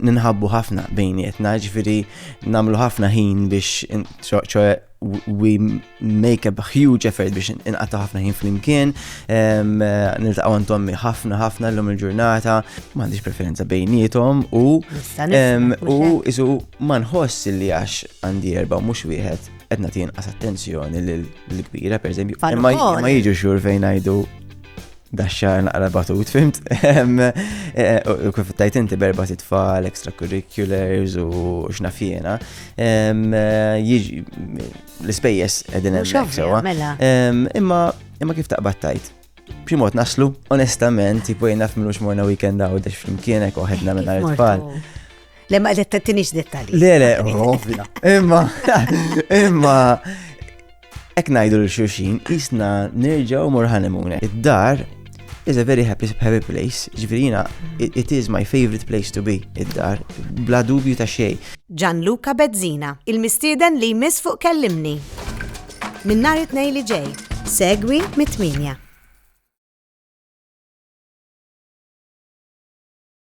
ninħabbu ħafna bejnietna, ġifieri nagħmlu ħafna ħin biex we make a huge effort biex inqatta ħafna ħin flimkien, niltaqgħu għand Tommy ħafna llum il-ġurnata, m'għandix preferenza bejnietom u isu ma nħoss li għax għandi erba' u mhux wieħed qed nagħti inqas attenzjoni lill-kbira pereżempju. Ma jiġu xhur fejn ngħidu daxxar naqra batut, fimt? U kif tajt inti berba titfal, extracurriculars u x'nafjena. Jiġi l-ispejjeż qegħdin hemmhekk sewwa. Imma kif taqbad tajt. B'xi mod naslu, onestament, tipo jien naf milux morna weekend out għax flimkien hekk waħedna mingħajr tfal. Le ma qed dettali. Le, ovvja. Imma hekk ngħidu l xulxin qisna nerġgħu mor honeymoon. Id-dar is a very happy place. Ġifirina, it is my favorite place to be, id-dar, bla dubju ta' xej. Gianluca Bezzina, il-mistieden li jmiss fuq kellimni. Min nhar it-tnejn li ġej, segwi mit-8.